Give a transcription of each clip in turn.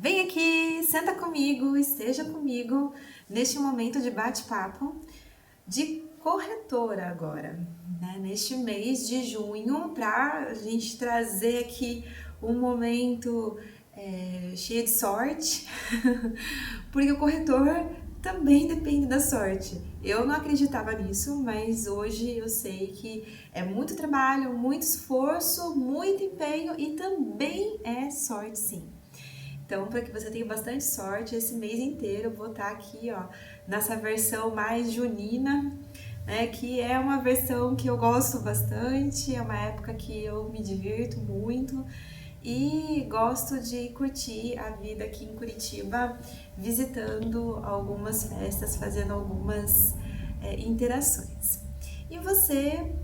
Vem aqui, senta comigo, esteja comigo neste momento de bate-papo de corretora agora, né? Neste mês de junho, para a gente trazer aqui um momento cheio de sorte, porque o corretor também depende da sorte. Eu não acreditava nisso, mas hoje eu sei que é muito trabalho, muito esforço, muito empenho e também é sorte, sim. Então, para que você tenha bastante sorte, esse mês inteiro eu vou estar aqui, ó, nessa versão mais junina, né, que é uma versão que eu gosto bastante, é uma época que eu me divirto muito e gosto de curtir a vida aqui em Curitiba, visitando algumas festas, fazendo algumas interações. E você,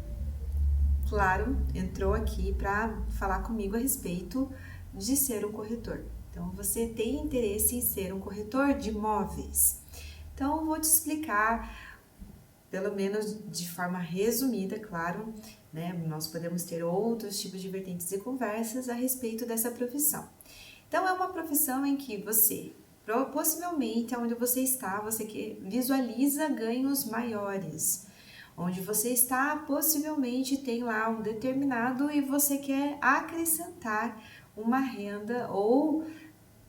claro, entrou aqui para falar comigo a respeito de ser um corretor. Então, você tem interesse em ser um corretor de imóveis? Então, eu vou te explicar, pelo menos de forma resumida, claro, né? Nós podemos ter outros tipos de vertentes e conversas a respeito dessa profissão. Então, é uma profissão em que você, possivelmente, onde você está, você que visualiza ganhos maiores. Onde você está, possivelmente tem lá um determinado e você quer acrescentar uma renda ou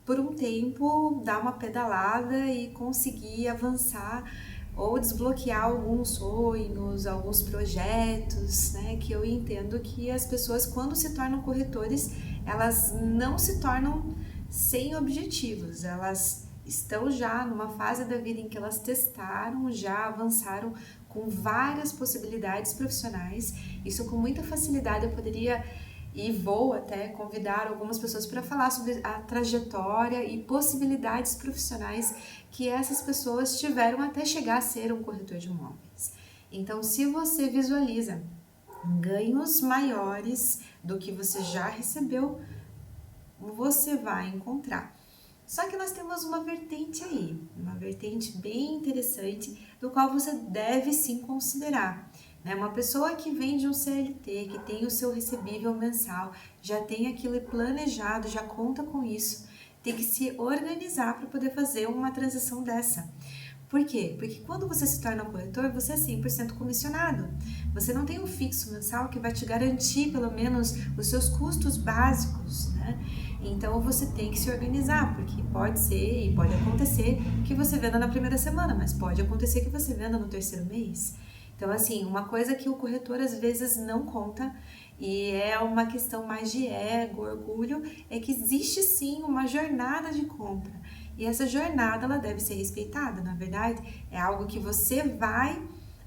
por um tempo dar uma pedalada e conseguir avançar ou desbloquear alguns sonhos, alguns projetos, né? Que eu entendo que as pessoas, quando se tornam corretores, elas não se tornam sem objetivos, elas estão já numa fase da vida em que elas testaram, já avançaram com várias possibilidades profissionais. Isso com muita facilidade eu poderia e vou até convidar algumas pessoas para falar sobre a trajetória e possibilidades profissionais que essas pessoas tiveram até chegar a ser um corretor de imóveis. Então, se você visualiza ganhos maiores do que você já recebeu, você vai encontrar. Só que nós temos uma vertente aí, uma vertente bem interessante, do qual você deve sim considerar. Né? Uma pessoa que vem de um CLT, que tem o seu recebível mensal, já tem aquilo planejado, já conta com isso, tem que se organizar para poder fazer uma transição dessa. Por quê? Porque quando você se torna corretor, você é 100% comissionado. Você não tem um fixo mensal que vai te garantir pelo menos os seus custos básicos, né? Então você tem que se organizar, porque pode ser e pode acontecer que você venda na primeira semana, mas pode acontecer que você venda no terceiro mês. Então, assim, uma coisa que o corretor às vezes não conta, e é uma questão mais de ego, orgulho, é que existe sim uma jornada de compra. E essa jornada, ela deve ser respeitada, na verdade, é algo que você vai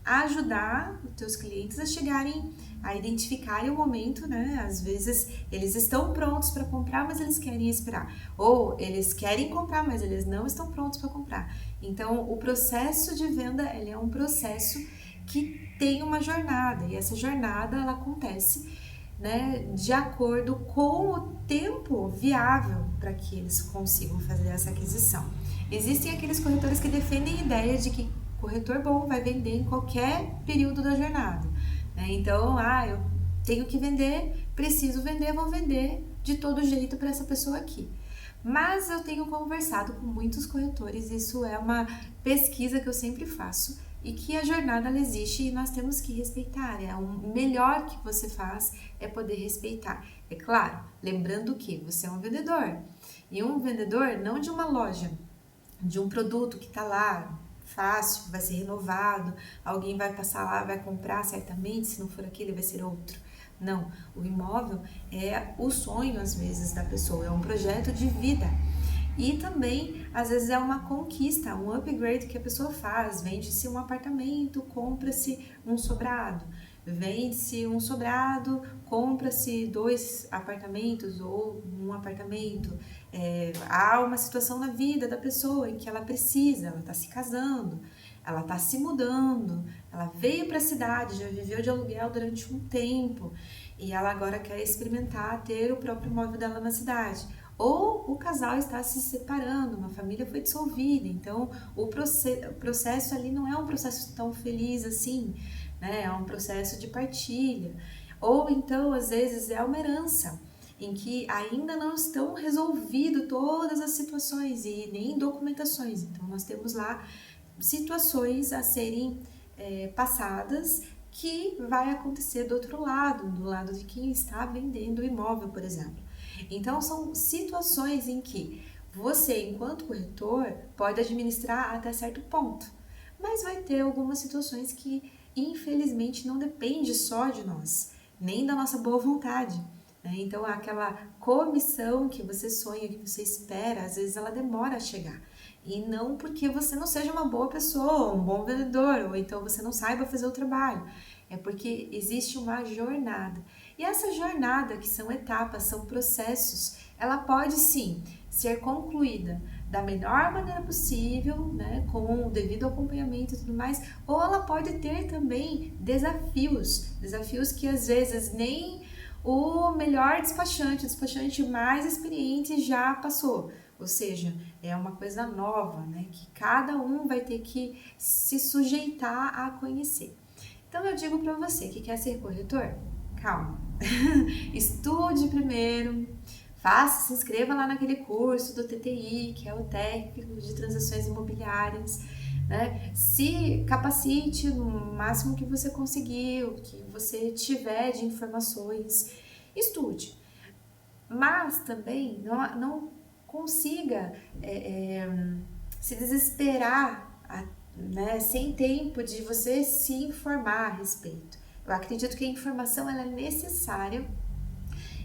ajudar os teus clientes a chegarem, a identificarem o momento, né? Às vezes eles estão prontos para comprar, mas eles querem esperar. Ou eles querem comprar, mas eles não estão prontos para comprar. Então, o processo de venda, ele é um processo que tem uma jornada, e essa jornada, ela acontece, né, de acordo com o tempo viável para que eles consigam fazer essa aquisição. Existem aqueles corretores que defendem a ideia de que corretor bom vai vender em qualquer período da jornada, né? Então, eu tenho que vender, preciso vender, vou vender de todo jeito para essa pessoa aqui. Mas eu tenho conversado com muitos corretores, isso é uma pesquisa que eu sempre faço, e que a jornada ela existe e nós temos que respeitar. O melhor que você faz é poder respeitar. É claro, lembrando que você é um vendedor, e um vendedor não de uma loja, de um produto que está lá, fácil, vai ser renovado, alguém vai passar lá, vai comprar certamente, se não for aquele vai ser outro. Não, o imóvel é o sonho às vezes da pessoa, é um projeto de vida. E também, às vezes, é uma conquista, um upgrade que a pessoa faz. Vende-se um apartamento, compra-se um sobrado. Vende-se um sobrado, compra-se 2 apartamentos ou um apartamento. Há uma situação na vida da pessoa em que ela precisa, ela está se casando, ela está se mudando, ela veio para a cidade, já viveu de aluguel durante um tempo e ela agora quer experimentar ter o próprio imóvel dela na cidade. Ou o casal está se separando, uma família foi dissolvida, então o processo ali não é um processo tão feliz assim, né? É um processo de partilha. Ou então, às vezes, é uma herança. em que ainda não estão resolvidas todas as situações e nem documentações. Então, nós temos lá situações a serem passadas que vai acontecer do outro lado, do lado de quem está vendendo o imóvel, por exemplo. Então, são situações em que você, enquanto corretor, pode administrar até certo ponto, mas vai ter algumas situações que, infelizmente, não depende só de nós, nem da nossa boa vontade. Então, aquela comissão que você sonha, que você espera, às vezes ela demora a chegar. E não porque você não seja uma boa pessoa, um bom vendedor, ou então você não saiba fazer o trabalho. É porque existe uma jornada. E essa jornada, que são etapas, são processos, ela pode sim ser concluída da melhor maneira possível, né, com o devido acompanhamento e tudo mais, ou ela pode ter também desafios que às vezes nem o melhor despachante, o despachante mais experiente já passou. Ou seja, é uma coisa nova, né, que cada um vai ter que se sujeitar a conhecer. Então eu digo para você que quer ser corretor, calma, estude primeiro, se inscreva lá naquele curso do TTI, que é o técnico de transações imobiliárias, né? Se capacite no máximo que você conseguir, o que você tiver de informações, estude. Mas também não consiga se desesperar, né, sem tempo de você se informar a respeito. Eu acredito que a informação ela é necessária.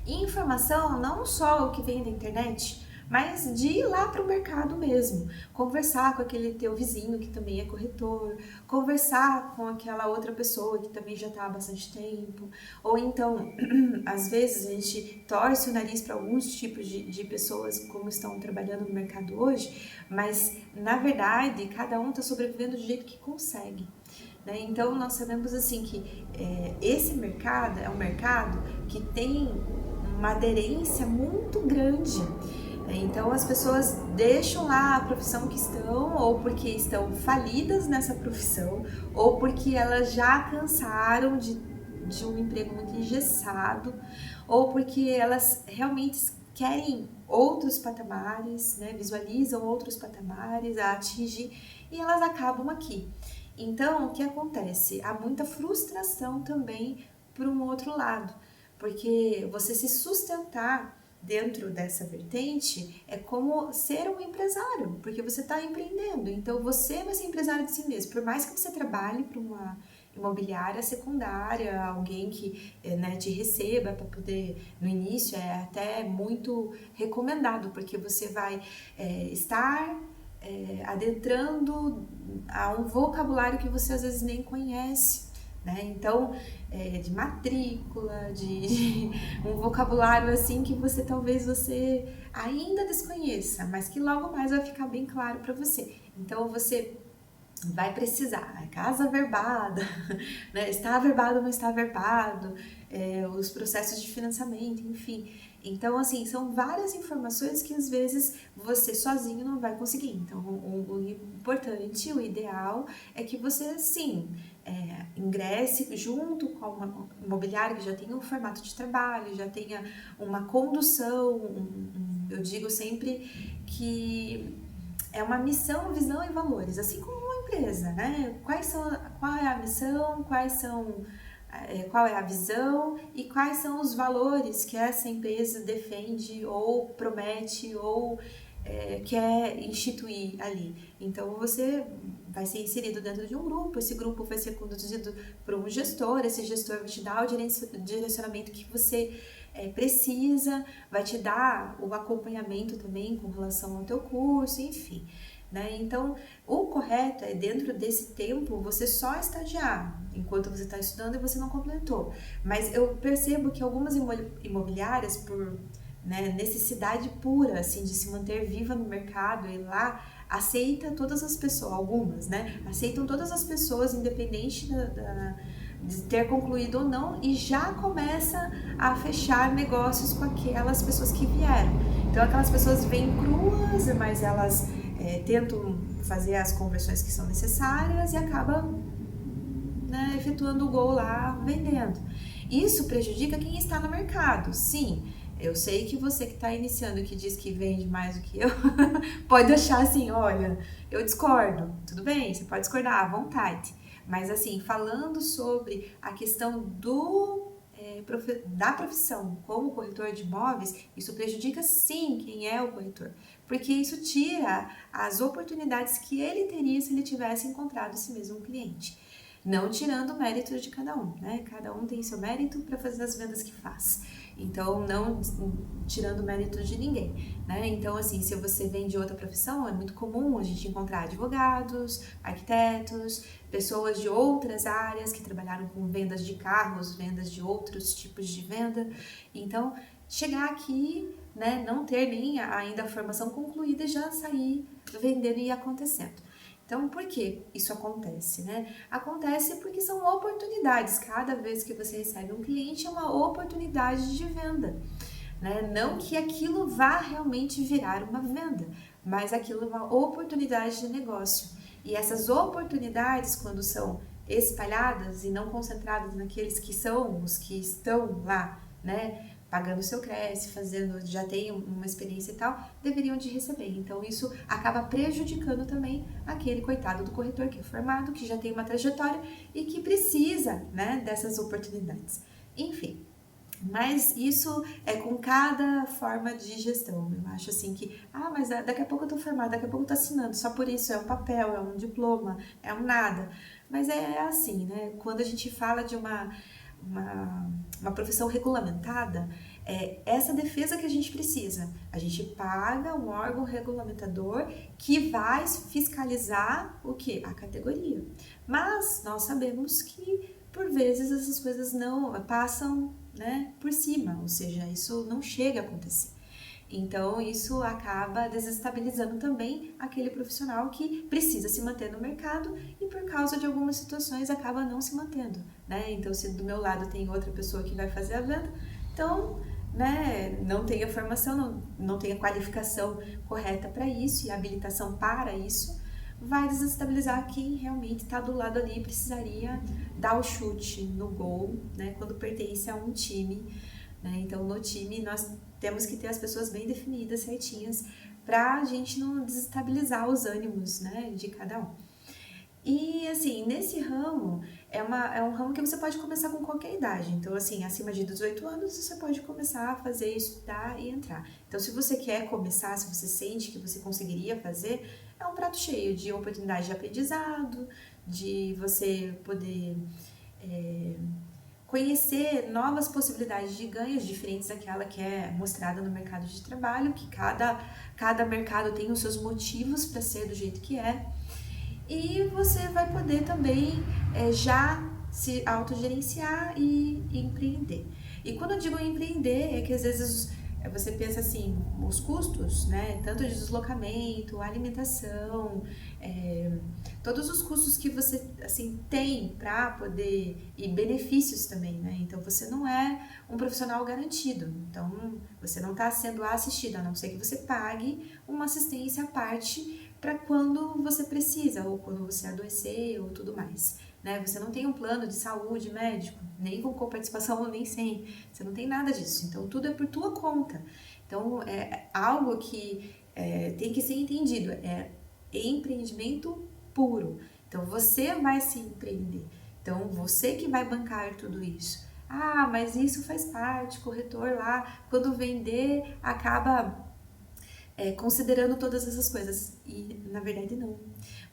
E informação não só o que vem da internet, mas de ir lá para o mercado mesmo, conversar com aquele teu vizinho que também é corretor, conversar com aquela outra pessoa que também já está há bastante tempo, ou então, às vezes a gente torce o nariz para alguns tipos de pessoas como estão trabalhando no mercado hoje, mas na verdade cada um está sobrevivendo do jeito que consegue. Então nós sabemos assim que esse mercado é um mercado que tem uma aderência muito grande. Então as pessoas deixam lá a profissão que estão, ou porque estão falidas nessa profissão, ou porque elas já cansaram de um emprego muito engessado, ou porque elas realmente querem outros patamares, né? Visualizam outros patamares a atingir e elas acabam aqui. Então, o que acontece? Há muita frustração também por um outro lado, porque você se sustentar dentro dessa vertente é como ser um empresário, porque você está empreendendo, então você vai ser empresário de si mesmo, por mais que você trabalhe para uma imobiliária secundária, alguém que né, te receba para poder, no início é até muito recomendado, porque você vai estar adentrando a um vocabulário que você às vezes nem conhece, né? Então, de matrícula, de um vocabulário assim que talvez você ainda desconheça, mas que logo mais vai ficar bem claro para você. Então, você vai precisar, casa averbada, né? Está averbado ou não está averbado, os processos de financiamento, enfim. Então, assim, são várias informações que às vezes você sozinho não vai conseguir. Então, o importante, o ideal é que você, sim, ingresse junto com uma imobiliária que já tenha um formato de trabalho, já tenha uma condução, eu digo sempre que é uma missão, visão e valores, assim como uma empresa, né? Qual é a missão, qual é a visão e quais são os valores que essa empresa defende ou promete ou quer instituir ali. Então, você vai ser inserido dentro de um grupo, esse grupo vai ser conduzido por um gestor, esse gestor vai te dar o direcionamento que você precisa, vai te dar o acompanhamento também com relação ao teu curso, enfim. Né? Então, o correto é dentro desse tempo você só estagiar, enquanto você está estudando e você não completou. Mas eu percebo que algumas imobiliárias, por necessidade pura assim, de se manter viva no mercado e lá, aceita todas as pessoas, algumas, né? Aceitam todas as pessoas, independente de ter concluído ou não, e já começa a fechar negócios com aquelas pessoas que vieram. Então, aquelas pessoas vêm cruas, mas elas tentam fazer as conversões que são necessárias e acabam efetuando o gol lá, vendendo. Isso prejudica quem está no mercado, sim. Eu sei que você que está iniciando, que diz que vende mais do que eu, pode achar assim, olha, eu discordo. Tudo bem, você pode discordar à vontade. Mas assim, falando sobre a questão da profissão como corretor de imóveis, isso prejudica sim quem é o corretor, porque isso tira as oportunidades que ele teria se ele tivesse encontrado esse mesmo cliente. Não tirando o mérito de cada um, né? Cada um tem seu mérito para fazer as vendas que faz. Então, não tirando o mérito de ninguém, né? Então, assim, se você vem de outra profissão, é muito comum a gente encontrar advogados, arquitetos, pessoas de outras áreas que trabalharam com vendas de carros, vendas de outros tipos de venda. Então, chegar aqui, né, não ter nem ainda a formação concluída e já sair vendendo e acontecendo. Então, por que isso acontece, né? Acontece porque são oportunidades. Cada vez que você recebe um cliente é uma oportunidade de venda, né? Não que aquilo vá realmente virar uma venda, mas aquilo é uma oportunidade de negócio. E essas oportunidades, quando são espalhadas e não concentradas naqueles que são os que estão lá, né, pagando o seu Cresce, fazendo, já tem uma experiência e tal, deveriam de receber. Então, isso acaba prejudicando também aquele coitado do corretor que é formado, que já tem uma trajetória e que precisa, né, dessas oportunidades. Enfim, mas isso é com cada forma de gestão. Eu acho assim que, mas daqui a pouco eu tô formada, daqui a pouco eu tô assinando, só por isso, é um papel, é um diploma, é um nada. Mas é assim, né? Quando a gente fala de uma profissão regulamentada, é essa defesa que a gente precisa. A gente paga um órgão regulamentador que vai fiscalizar o quê? A categoria. Mas nós sabemos que, por vezes, essas coisas não passam, né, por cima, ou seja, isso não chega a acontecer. Então, isso acaba desestabilizando também aquele profissional que precisa se manter no mercado e por causa de algumas situações acaba não se mantendo, né? Então, se do meu lado tem outra pessoa que vai fazer a venda, então, né, não tem a formação, não tem a qualificação correta para isso e a habilitação para isso, vai desestabilizar quem realmente está do lado ali e precisaria dar o chute no gol, né, quando pertence a um time, né? Então, no time, nós temos que ter as pessoas bem definidas, certinhas, para a gente não desestabilizar os ânimos, né, de cada um. E, assim, nesse ramo, é um ramo que você pode começar com qualquer idade. Então, assim, acima de 18 anos, você pode começar a fazer, estudar e entrar. Então, se você quer começar, se você sente que você conseguiria fazer, é um prato cheio de oportunidade de aprendizado, de você poder conhecer novas possibilidades de ganhos diferentes daquela que é mostrada no mercado de trabalho, que cada mercado tem os seus motivos para ser do jeito que é. E você vai poder também já se autogerenciar e empreender. E quando eu digo empreender, é que às vezes você pensa assim, os custos, né, tanto de deslocamento, alimentação, todos os custos que você assim tem para poder, e benefícios também, né? Então você não é um profissional garantido, então você não está sendo assistido, a não ser que você pague uma assistência à parte para quando você precisa, ou quando você adoecer, ou tudo mais, né? Você não tem um plano de saúde médico, nem com coparticipação, nem sem, você não tem nada disso, então tudo é por tua conta. Então é algo que tem que ser entendido, é empreendimento puro. Então você vai se empreender, então você que vai bancar tudo isso. Mas isso faz parte, corretor lá, quando vender, acaba considerando todas essas coisas, e na verdade não,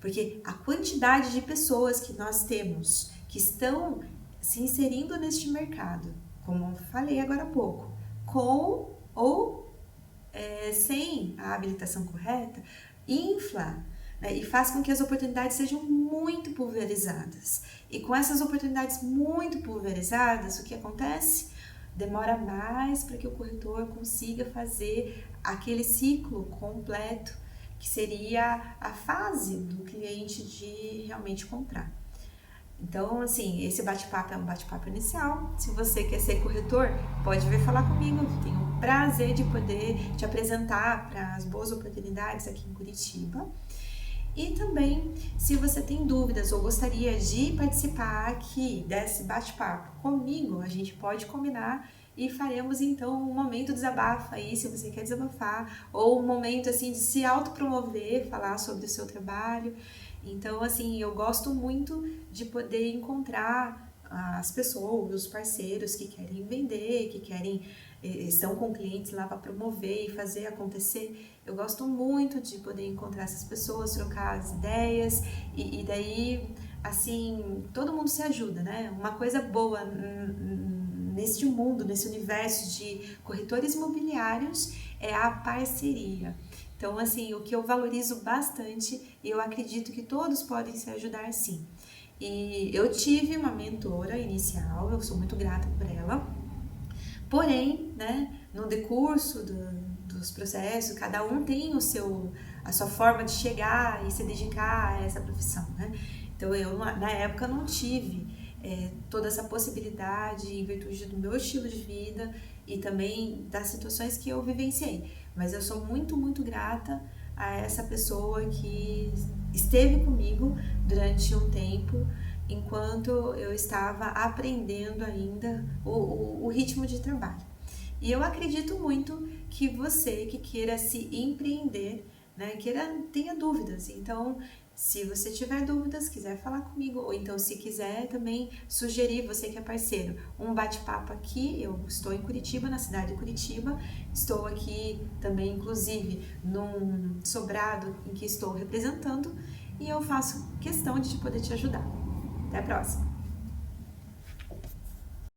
porque a quantidade de pessoas que nós temos que estão se inserindo neste mercado, como eu falei agora há pouco, com ou sem a habilitação correta, infla, né, e faz com que as oportunidades sejam muito pulverizadas. E com essas oportunidades muito pulverizadas, o que acontece? Demora mais para que o corretor consiga fazer aquele ciclo completo, que seria a fase do cliente de realmente comprar. Então, assim, esse bate-papo é um bate-papo inicial. Se você quer ser corretor, pode vir falar comigo. Eu tenho o prazer de poder te apresentar para as boas oportunidades aqui em Curitiba. E também, se você tem dúvidas ou gostaria de participar aqui desse bate-papo comigo, a gente pode combinar e faremos então um momento desabafa aí, se você quer desabafar, ou um momento assim de se autopromover, falar sobre o seu trabalho. Então, assim, eu gosto muito de poder encontrar as pessoas, os parceiros que querem vender, que querem estão com clientes lá para promover e fazer acontecer. Eu gosto muito de poder encontrar essas pessoas, trocar as ideias e daí, assim, todo mundo se ajuda, né? Uma coisa boa neste mundo, nesse universo de corretores imobiliários é a parceria. Então, assim, o que eu valorizo bastante e eu acredito que todos podem se ajudar sim. E eu tive uma mentora inicial, eu sou muito grata por ela. Porém, né, no decurso dos processos, cada um tem a sua forma de chegar e se dedicar a essa profissão, né? Então eu na época não tive toda essa possibilidade em virtude do meu estilo de vida e também das situações que eu vivenciei. Mas eu sou muito, muito grata a essa pessoa que esteve comigo durante um tempo enquanto eu estava aprendendo ainda o ritmo de trabalho. E eu acredito muito que você que queira se empreender, né, tenha dúvidas. Então, se você tiver dúvidas, quiser falar comigo, ou então se quiser também sugerir, você que é parceiro, um bate-papo aqui, eu estou em Curitiba, na cidade de Curitiba, estou aqui também, inclusive, num sobrado em que estou representando, e eu faço questão de poder te ajudar. Até a próxima!